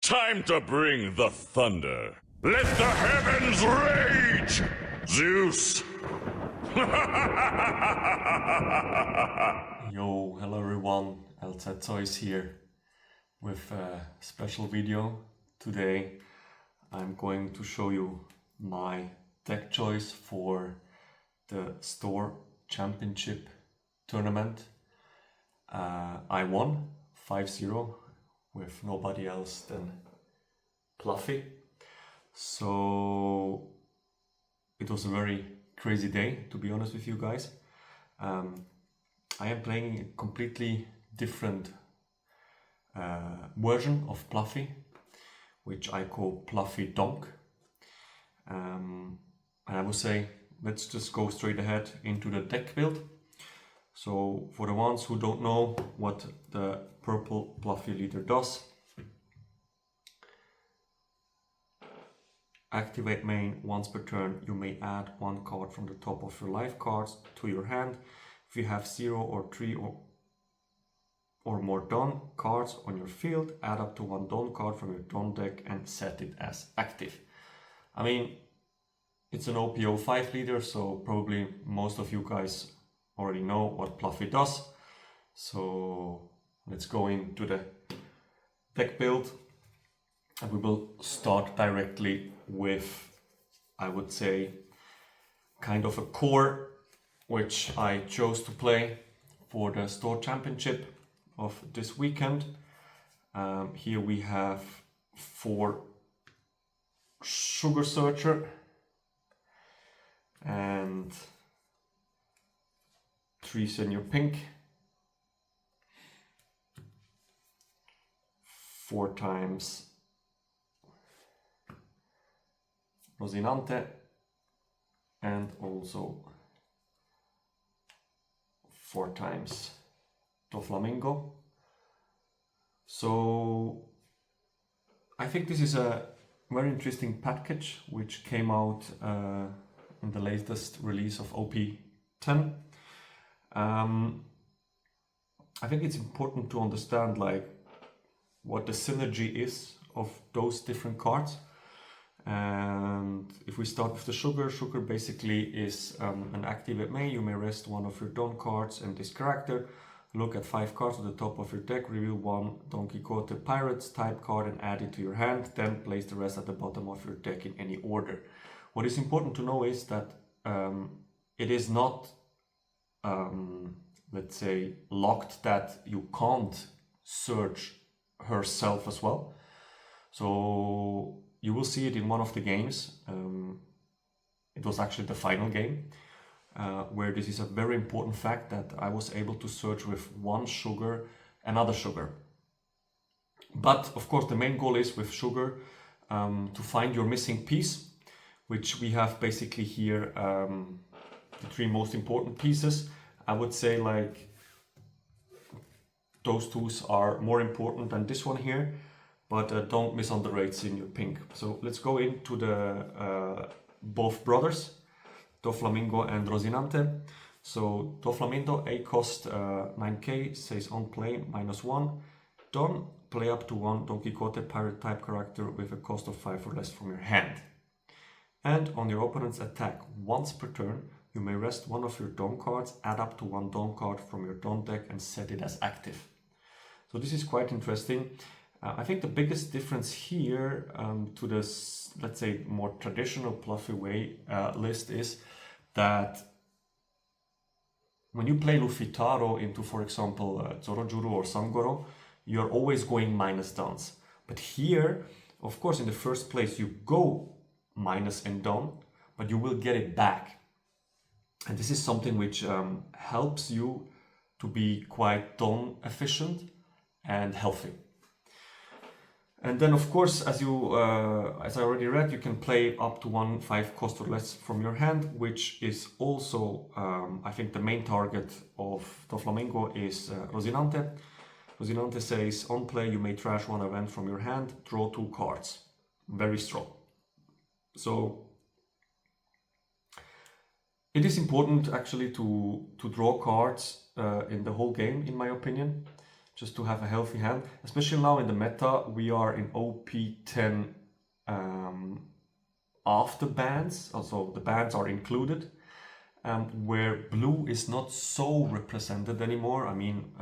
Time to bring the thunder. Let the heavens rage! Zeus! Yo, hello everyone, LZToys here with a special video. Today I'm going to show you my deck choice for the Store Championship tournament. I won 5-0 with nobody else than Pluffy. So it was a very crazy day, to be honest with you guys. I am playing a completely different version of Pluffy, which I call Pluffy Donq. And I would say, let's just go straight ahead into the deck build. So for the ones who don't know what the purple Pluffy leader does, activate main. Once per turn you may add one card from the top of your life cards to your hand. If you have 0 or 3 or more Donq cards on your field, add up to one Donq card from your Donq deck and set it as active. I mean, it's an OP05 leader, so probably most of you guys already know what Pluffy does. So let's go into the deck build, and we will start directly with, I would say, kind of a core which I chose to play for the Store Championship of this weekend. Here we have 4 Sugar Searcher and 3 Senior Pink, 4 times Rosinante, and also 4 times Doflamingo. So I think this is a very interesting package which came out in the latest release of OP10. I think it's important to understand like what the synergy is of those different cards. And if we start with the sugar basically is an activate main. You may rest one of your Donq cards and this character. Look at 5 cards at the top of your deck, reveal one Don Quixote Pirates type card and add it to your hand. Then place the rest at the bottom of your deck in any order. What is important to know is that it is not, let's say, locked that you can't search herself as well. So you will see it in one of the games. It was actually the final game, where this is a very important fact that I was able to search with one sugar, another sugar. But of course the main goal is with sugar to find your missing piece, which we have basically here the 3 most important pieces. I would say like those 2 are more important than this one here. But don't misunderrate Senior Pink. So let's go into the both brothers, Doflamingo and Rosinante. So Doflamingo, A cost 9k, says on play -1. Done, play up to one Don Quixote pirate type character with a cost of 5 or less from your hand. And on your opponent's attack once per turn, you may rest one of your Donq cards, add up to one Donq card from your Donq deck and set it as active. So this is quite interesting. I think the biggest difference here to this, let's say, more traditional Pluffy way list is that when you play Luffy-Taro into, for example, Zorojuru or Sangoro, you're always going minus downs. But here, of course, in the first place, you go minus and down, but you will get it back. And this is something which helps you to be quite down efficient and healthy. And then, of course, as I already read, you can play up to one 5 cost or less from your hand, which is also, I think, the main target of Doflamingo is Rosinante. Rosinante says, on play, you may trash one event from your hand, draw 2 cards. Very strong. So it is important actually to draw cards in the whole game, in my opinion. just to have a healthy hand. Especially now in the meta, we are in OP10 after bans, also the bans are included, where blue is not so represented anymore. I mean,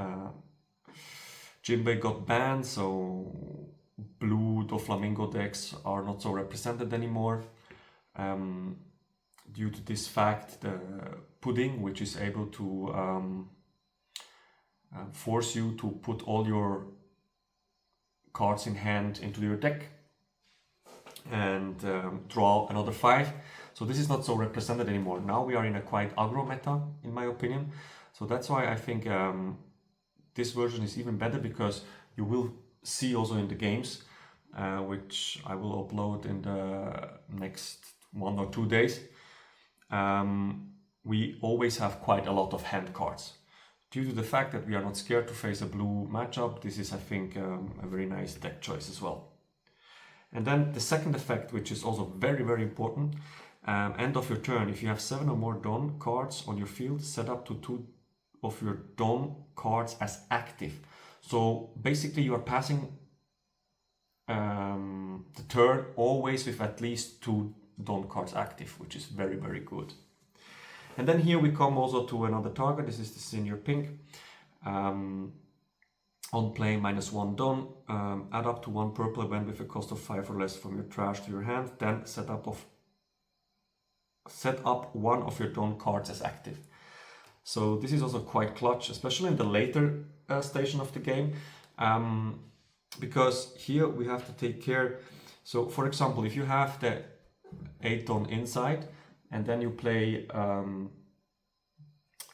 Jinbei got banned, so blue Doflamingo decks are not so represented anymore. Due to this fact, the pudding, which is able to force you to put all your cards in hand into your deck and draw another 5. So this is not so represented anymore. Now we are in a quite aggro meta, in my opinion. So that's why I think this version is even better, because you will see also in the games, which I will upload in the next 1 or 2 days, we always have quite a lot of hand cards. Due to the fact that we are not scared to face a blue matchup, this is, I think, a very nice deck choice as well. And then the second effect, which is also very, very important, end of your turn, if you have 7 or more Dawn cards on your field, set up to 2 of your Dawn cards as active. So basically you are passing the turn always with at least 2 Dawn cards active, which is very, very good. And then here we come also to another target. This is the senior pink. On play -1 Dawn, add up to 1 purple event with a cost of 5 or less from your trash to your hand. Then set up 1 of your Dawn cards as active. So this is also quite clutch, especially in the later station of the game, because here we have to take care. So for example, if you have the 8 Dawn inside, and then you play,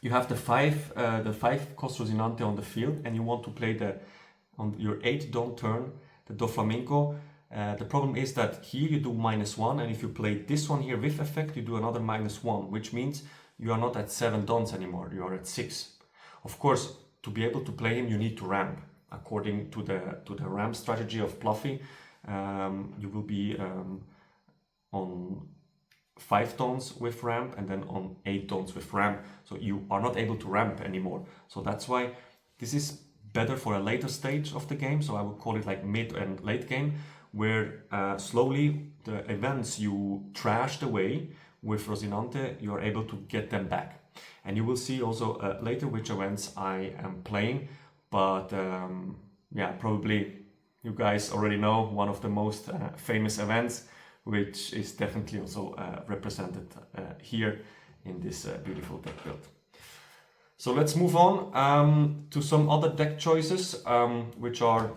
you have the 5 cost Rosinante on the field, and you want to play on your 8 Dawn turn, the Doflamingo. The problem is that here you do -1, and if you play this one here with effect, you do another -1, which means you are not at 7 Dawns anymore, you are at 6. Of course, to be able to play him, you need to ramp. According to the ramp strategy of Pluffy, you will be on 5 Dawns with ramp, and then on 8 Dawns with ramp, so you are not able to ramp anymore. So that's why this is better for a later stage of the game, so I would call it like mid and late game, where slowly the events you trashed away with Rosinante, you are able to get them back. And you will see also later which events I am playing, but yeah, probably you guys already know one of the most famous events, which is definitely also represented here in this beautiful deck build. So let's move on to some other deck choices, which are,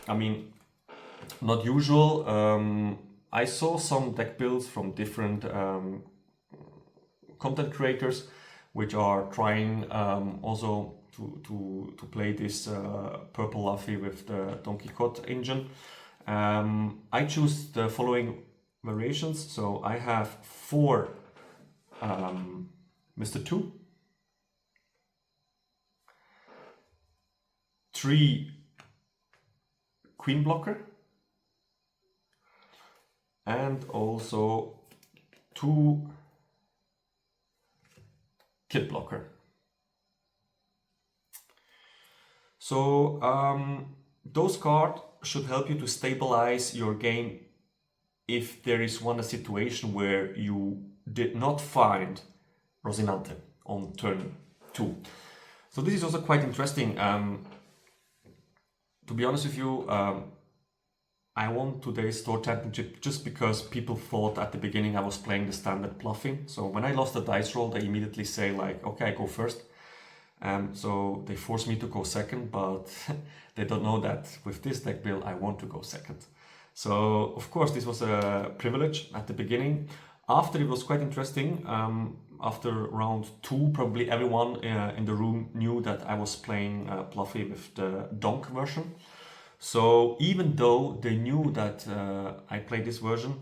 I mean, not usual. I saw some deck builds from different content creators, which are trying also to play this purple Luffy with the Don Quixote engine. I choose the following variations. So I have 4 Mr. 2, 3 Queen Blocker, and also 2 Kid Blocker. So those cards should help you to stabilize your game if there is a situation where you did not find Rosinante on turn 2. So this is also quite interesting. To be honest with you, I won today's Store Championship just because people thought at the beginning I was playing the standard Pluffy. So when I lost the dice roll, they immediately say like, okay, I go first. So they forced me to go second, but they don't know that with this deck build, I want to go second. So of course this was a privilege at the beginning. After, it was quite interesting. After round 2, probably everyone in the room knew that I was playing Pluffy with the Donq version. So even though they knew that I played this version,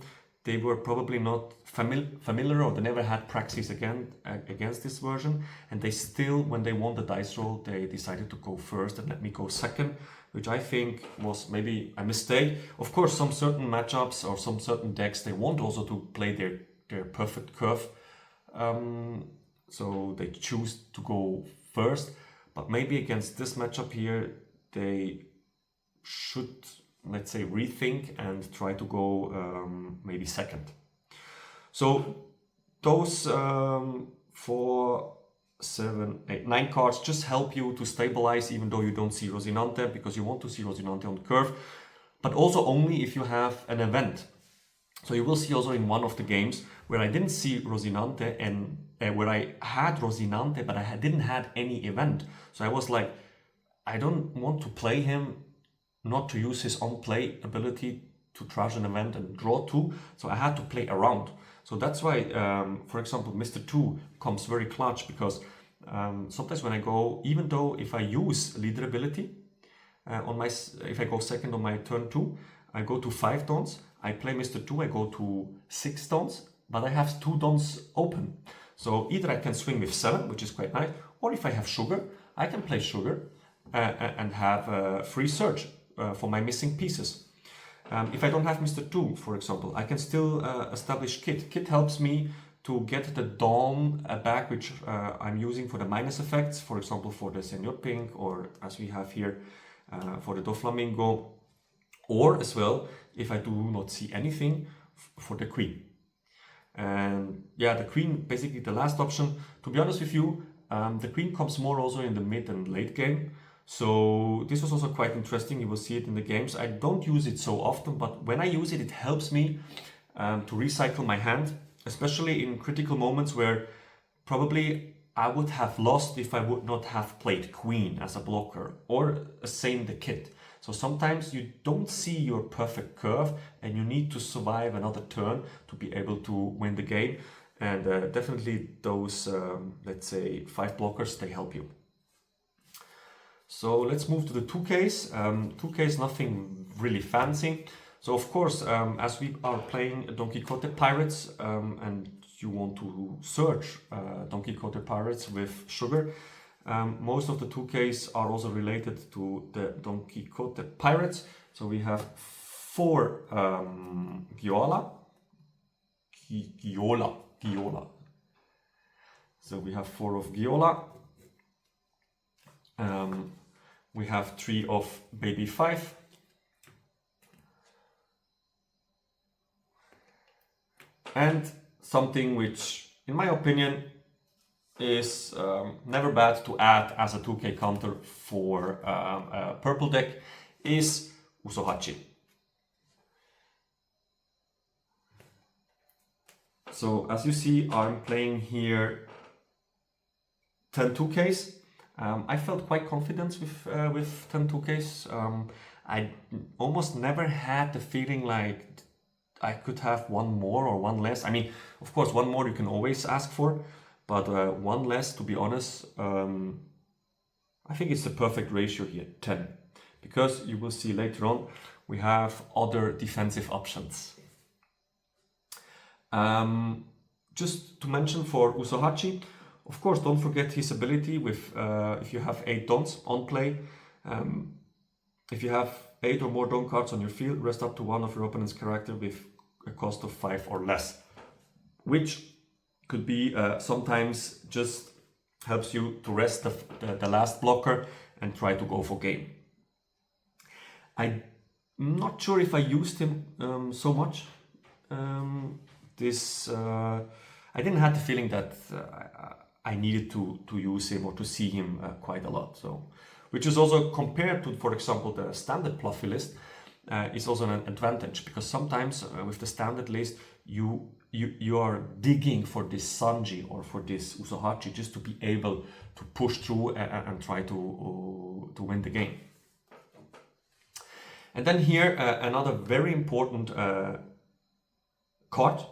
they were probably not familiar, or they never had practice against this version, and they still, when they won the dice roll, they decided to go first and let me go second, which I think was maybe a mistake. Of course, some certain matchups or some certain decks, they want also to play their perfect curve, so they choose to go first, but maybe against this matchup here, they should, let's say, rethink and try to go maybe second. So those 4, 7, 8, 9 cards just help you to stabilize, even though you don't see Rosinante, because you want to see Rosinante on the curve, but also only if you have an event. So you will see also in one of the games where I didn't see Rosinante and where I had Rosinante, but I didn't have any event. So I was like, I don't want to play him, not to use his on-play ability to trash an event and draw 2. So I had to play around. So that's why, for example, Mr. 2 comes very clutch, because sometimes when I go, even though if I use leader ability, if I go second on my turn 2, I go to 5 dons, I play Mr. 2, I go to 6 dons, but I have 2 dons open. So either I can swing with 7, which is quite nice, or if I have Sugar, I can play Sugar and have free search for my missing pieces. If I don't have Mr. 2, for example, I can still establish Kit. Kit helps me to get the Dawn back, which I'm using for the minus effects, for example, for the Senor Pink, or as we have here, for the Doflamingo, or as well, if I do not see anything, for the Queen. And yeah, the Queen, basically the last option. To be honest with you, the Queen comes more also in the mid and late game. So this was also quite interesting. You will see it in the games. I don't use it so often, but when I use it, it helps me to recycle my hand, especially in critical moments where probably I would have lost if I would not have played Queen as a blocker, or same the Kit. So sometimes you don't see your perfect curve and you need to survive another turn to be able to win the game. And definitely those, let's say, 5 blockers, they help you. So let's move to the 2Ks. 2Ks, nothing really fancy. So of course, as we are playing Don Quixote Pirates and you want to search Don Quixote Pirates with Sugar, most of the 2Ks are also related to the Don Quixote Pirates. So we have 4 Giola. So we have 4 of Giola. We have 3 of Baby 5. And something which, in my opinion, is never bad to add as a 2K counter for a purple deck is Usohachi. So as you see, I'm playing here 10 2Ks. I felt quite confident with 10 2Ks. I almost never had the feeling like I could have one more or one less. I mean, of course, one more you can always ask for, but one less, to be honest, I think it's the perfect ratio here, 10. Because you will see later on, we have other defensive options. Just to mention for Usohachi, of course, don't forget his ability with, if you have 8 dons on play, if you have 8 or more don cards on your field, rest up to 1 of your opponent's character with a cost of 5 or less, which could be sometimes just helps you to rest the last blocker and try to go for game. I'm not sure if I used him so much. I didn't have the feeling that I needed to use him or to see him quite a lot. So, which is also compared to, for example, the standard Pluffy list, is also an advantage, because sometimes with the standard list you are digging for this Sanji or for this Usohachi just to be able to push through and try to win the game. And then here another very important card,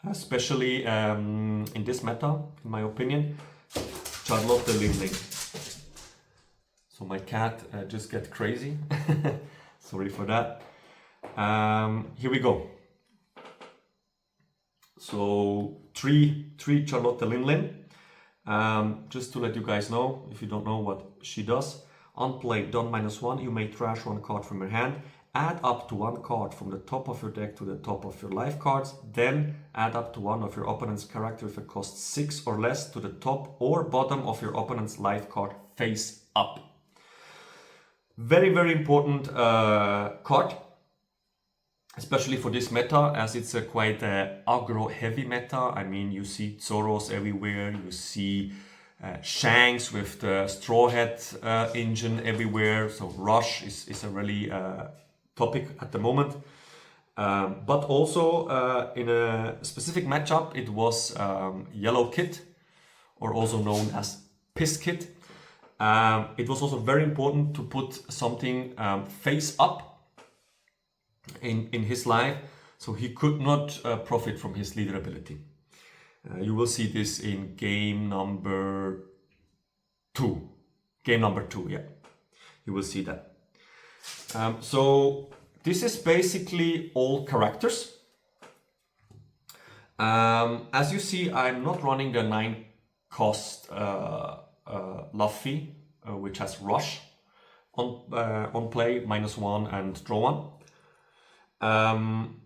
especially in this meta, in my opinion, Charlotte Lindling. So my cat just get crazy. Sorry for that. Here we go. So three Charlotte Lindlin. Just to let you guys know, if you don't know what she does. On play, Don -1, you may trash 1 card from your hand. Add up to 1 card from the top of your deck to the top of your life cards. Then add up to 1 of your opponent's character if it costs 6 or less to the top or bottom of your opponent's life card face up. Very, very important card, especially for this meta, as it's a quite aggro heavy meta. I mean, you see Zoros everywhere, you see Shanks with the Straw Hat engine everywhere, so Rush is a really topic at the moment. But also in a specific matchup, it was Yellow Kit, or also known as Piss Kit. It was also very important to put something face up in his life, so he could not profit from his leader ability. You will see this in game number 2. Game number 2, yeah. You will see that. So this is basically all characters. As you see, I'm not running the 9 cost Luffy, which has Rush on play, -1 and draw 1.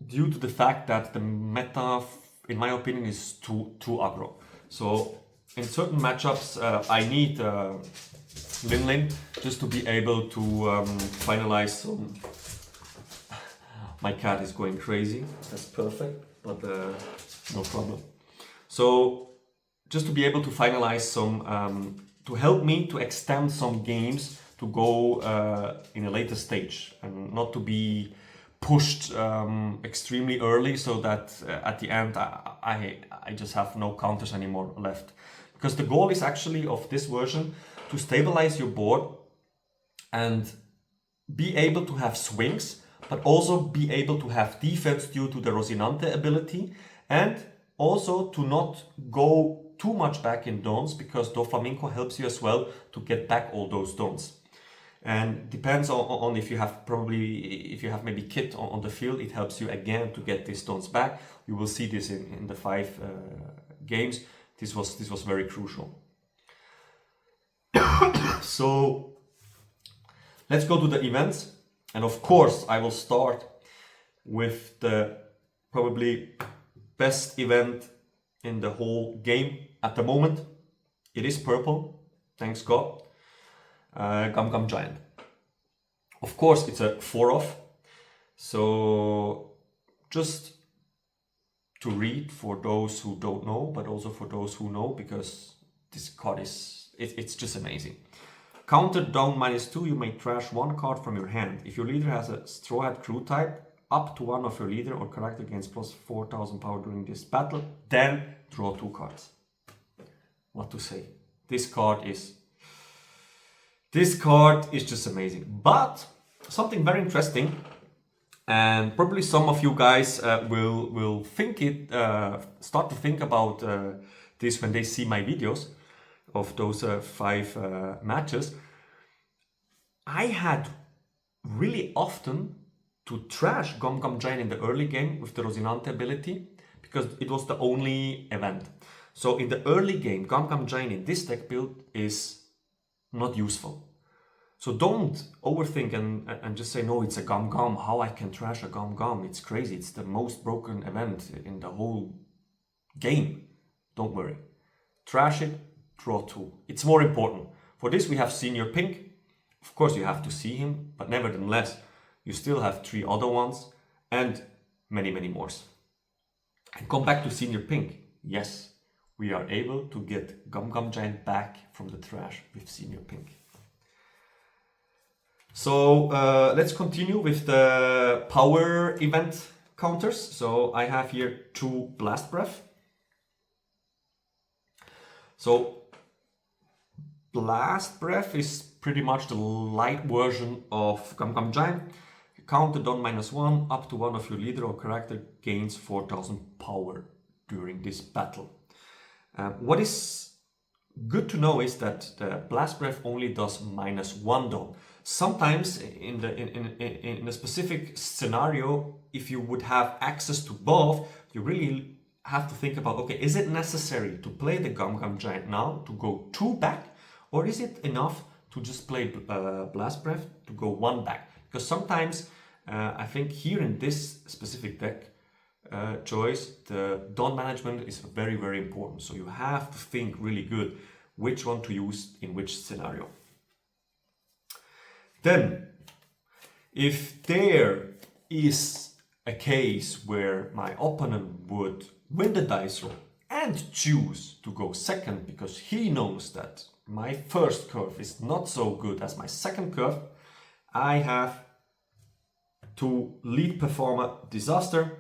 Due to the fact that the meta, in my opinion, is too aggro. So in certain matchups, I need Lin Lin just to be able to finalize some. My cat is going crazy. That's perfect, but no problem. So just to be able to finalize some, to help me to extend some games to go in a later stage and not to be pushed extremely early, so that at the end I just have no counters anymore left. Because the goal is actually of this version to stabilize your board and be able to have swings, but also be able to have defense due to the Rosinante ability, and also to not go too much back in dons, because Doflamingo helps you as well to get back all those dons. And depends on if you have maybe Kit on the field, it helps you again to get these dons back. You will see this in the 5 games. This was very crucial. So let's go to the events. And of course, I will start with the probably best event in the whole game at the moment. It is purple, thanks God. Gum Gum Giant. Of course, it's a 4-off. So just to read for those who don't know, but also for those who know, because this card it's just amazing. Counter down -2, you may trash 1 card from your hand. If your leader has a Straw Hat crew type, up to 1 of your leader or character gains plus 4,000 power during this battle, then draw 2 cards. What to say? This card is just amazing. But something very interesting, and probably some of you guys will start to think about this when they see my videos of those 5 matches. I had really often to trash Gum Gum Giant in the early game with the Rosinante ability, because it was the only event. So in the early game, Gum Gum Giant in this deck build is not useful. So don't overthink and just say, no, it's a Gum Gum. How I can trash a Gum Gum? It's crazy. It's the most broken event in the whole game. Don't worry. Trash it, draw 2. It's more important. For this, we have Senior Pink. Of course, you have to see him, but nevertheless, you still have 3 other ones and many, many more. And come back to Senior Pink. Yes, we are able to get Gum Gum Giant back from the trash with Senior Pink. So let's continue with the power event counters. So I have here 2 Blast Breath. So Blast Breath is pretty much the light version of Gum Gum Giant. Counter down -1, up to 1 of your leader or character gains 4,000 power during this battle. What is good to know is that the Blast Breath only does -1 though. Sometimes in a specific scenario, if you would have access to both, you really have to think about, okay, is it necessary to play the Gum Gum Giant now to go 2 back, or is it enough to just play Blast Breath to go 1 back? Because sometimes I think here in this specific deck choice, the Don management is very, very important. So you have to think really good which one to use in which scenario. Then, if there is a case where my opponent would win the dice roll and choose to go second because he knows that my first curve is not so good as my second curve, I have to lead performer disaster.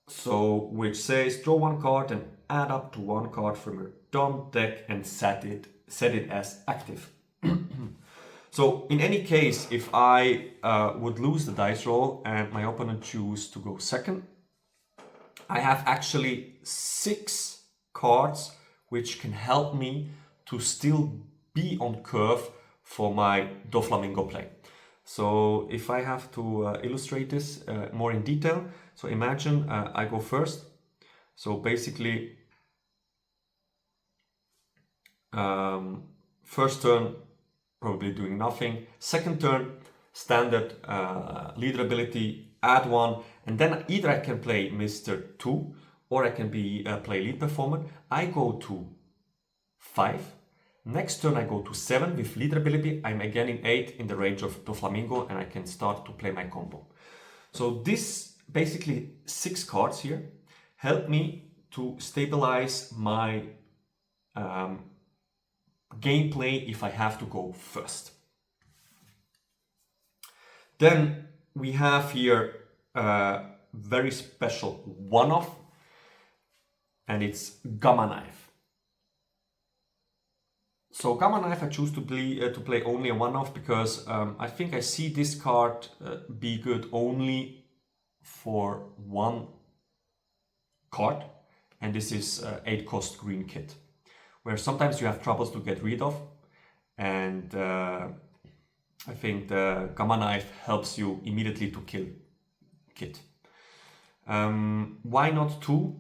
So, which says draw one card and add up to one card from your dump deck and set it as active. So in any case, if I would lose the dice roll and my opponent choose to go second, I have actually 6 cards which can help me to still be on curve for my Doflamingo play. So if I have to illustrate this more in detail, so imagine I go first. So basically, first turn, probably doing nothing. Second turn, standard leader ability, add 1, and then either I can play Mr. 2 or I can play lead performer. I go to 5. Next turn I go to 7 with leader ability. I'm again in 8 in the range of Doflamingo and I can start to play my combo. So this basically 6 cards here help me to stabilize my gameplay if I have to go first. Then we have here a very special one-off, and it's Gamma Knife. So Gamma Knife I choose to play only a one-off because I think I see this card be good only for one card, and this is 8 cost green kit, where sometimes you have troubles to get rid of, and I think the Gamma Knife helps you immediately to kill kit. Why not 2?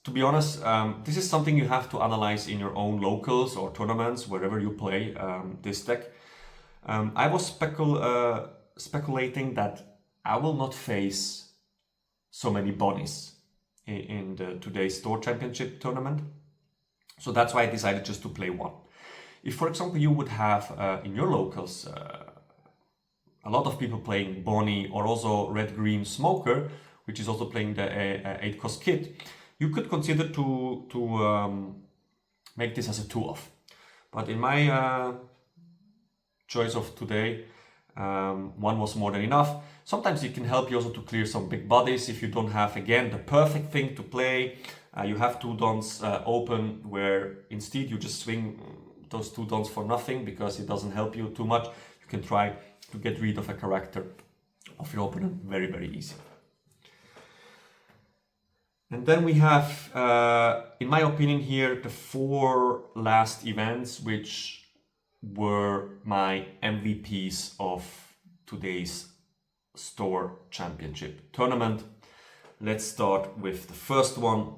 To be honest, this is something you have to analyze in your own locals or tournaments, wherever you play this deck. I was speculating that I will not face so many bodies in the today's Store Championship tournament. So that's why I decided just to play 1. If, for example, you would have in your locals a lot of people playing Bonnie or also Red-Green Smoker, which is also playing the 8 cost kit, you could consider to make this as a 2-off. But in my choice of today, 1 was more than enough. Sometimes it can help you also to clear some big bodies if you don't have, again, the perfect thing to play. You have 2 dons open where instead you just swing those 2 dons for nothing because it doesn't help you too much. You can try to get rid of a character of your opponent very, very easy. And then we have, in my opinion here, the 4 last events which were my MVPs of today's Store Championship tournament. Let's start with the first one.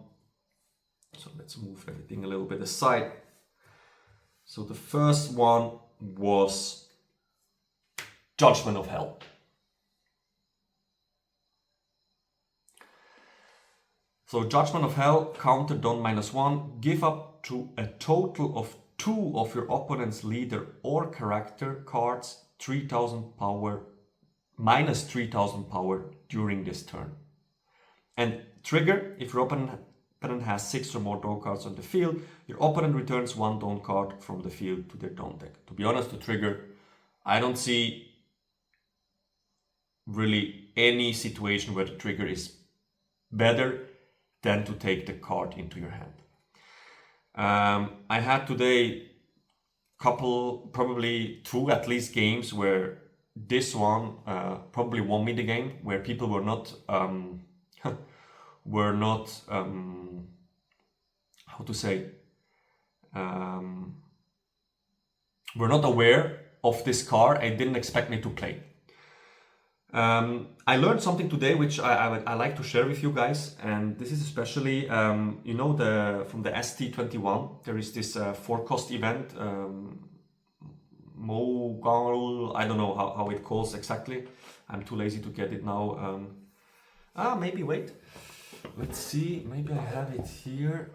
So let's move everything a little bit aside. So the first one was Judgment of Hell. So Judgment of Hell, counter Don -1, give up to a total of 2 of your opponent's leader or character cards 3000 power, minus 3000 power during this turn. And trigger, if your opponent has 6 or more Dawn cards on the field, your opponent returns 1 Dawn card from the field to their Dawn deck. To be honest, the trigger, I don't see really any situation where the trigger is better than to take the card into your hand. I had today probably 2 at least games where this one probably won me the game, where people were not how to say, were not aware of this card and didn't expect me to play. I learned something today which I like to share with you guys, and this is especially, you know, from the ST21 there is this 4-cost event, Mogal, I don't know how it calls exactly. I'm too lazy to get it now. Maybe wait. Let's see, maybe I have it here.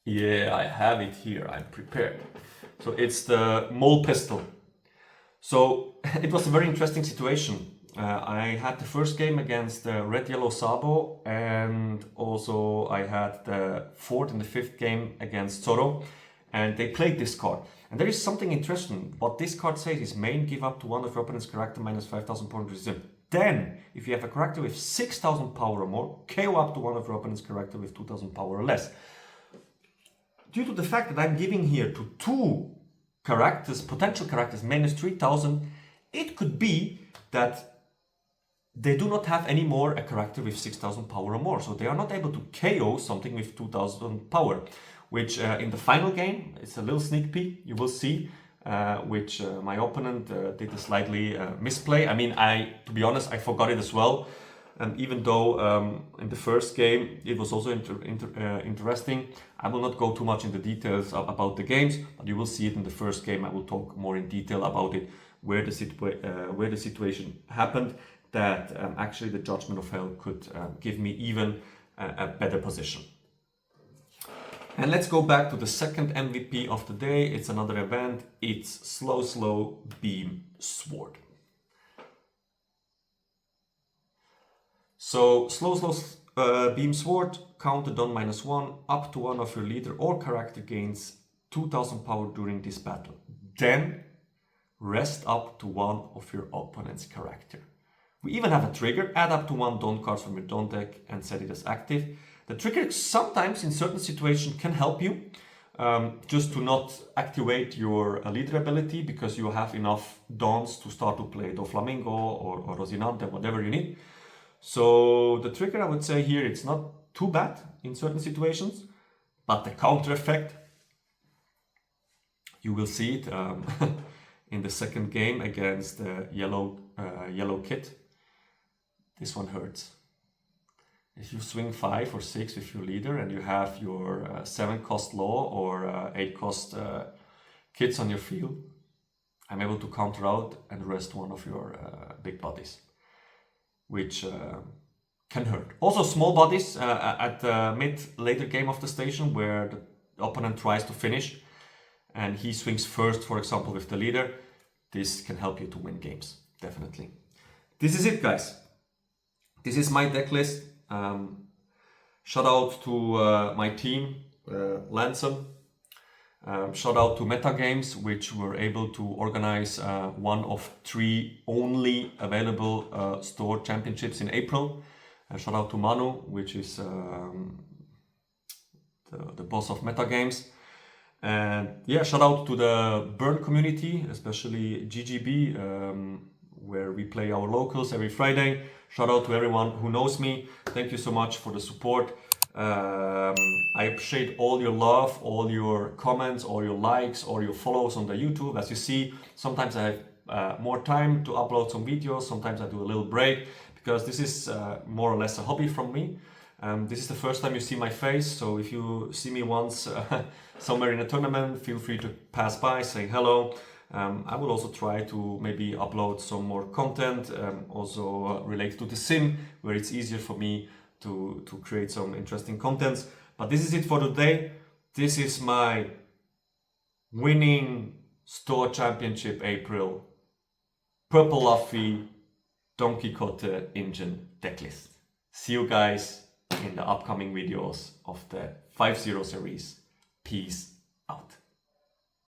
Yeah, I have it here, I'm prepared. So it's the mole pistol. So it was a very interesting situation. I had the first game against Red Yellow Sabo, and also I had the fourth and the fifth game against Zoro, and they played this card. And there is something interesting. What this card says is main give up to one of your opponent's character minus 5,000 power resistance. Then, if you have a character with 6,000 power or more, KO up to one of your opponent's character with 2,000 power or less. Due to the fact that I'm giving here to two characters, potential characters, minus 3,000, it could be that they do not have any more a character with 6,000 power or more. So they are not able to KO something with 2,000 power, which in the final game, it's a little sneak peek, you will see, which my opponent did a slightly misplay. I mean, to be honest, I forgot it as well. And even though in the first game it was also interesting, I will not go too much into details about the games, but you will see it in the first game. I will talk more in detail about it, where the situation happened, that actually the Judgment of Hell could give me even a better position. And let's go back to the second MVP of the day. It's another event. It's Slow Beam Sword. So slow beam sword, counted on -1, up to one of your leader or character gains 2,000 power during this battle. Then rest up to one of your opponent's character. We even have a trigger, add up to 1 Donq cards from your Donq deck and set it as active. The trigger sometimes in certain situations can help you just to not activate your leader ability, because you have enough Donqs to start to play Doflamingo or Rosinante, whatever you need. So the trigger, I would say here, it's not too bad in certain situations, but the counter effect, you will see it in the second game against Yellow Kit. This one hurts. If you swing 5 or 6 with your leader and you have your 7 cost law or 8 cost kits on your field, I'm able to counter out and rest one of your big bodies, which can hurt. Also small bodies at the later game of the station, where the opponent tries to finish and he swings first, for example, with the leader. This can help you to win games, definitely. This is it, guys. This is my deck list. Shout out to my team, Lansom. Shout out to MetaGames, which were able to organize one of 3 only available store championships in April. Shout out to Manu, which is the boss of MetaGames. And yeah, shout out to the Burn community, especially GGB, where we play our locals every Friday. Shout out to everyone who knows me. Thank you so much for the support. I appreciate all your love, all your comments, all your likes, all your follows on the YouTube. As you see, sometimes I have more time to upload some videos, sometimes I do a little break, because this is more or less a hobby from me. This is the first time you see my face, so if you see me once somewhere in a tournament, feel free to pass by, say hello. I will also try to maybe upload some more content, also related to the sim, where it's easier for me to create some interesting contents. But this is it for today. This is my winning store championship April Purple Luffy Don Quixote Engine decklist. See you guys in the upcoming videos of the 5-0 series. Peace out.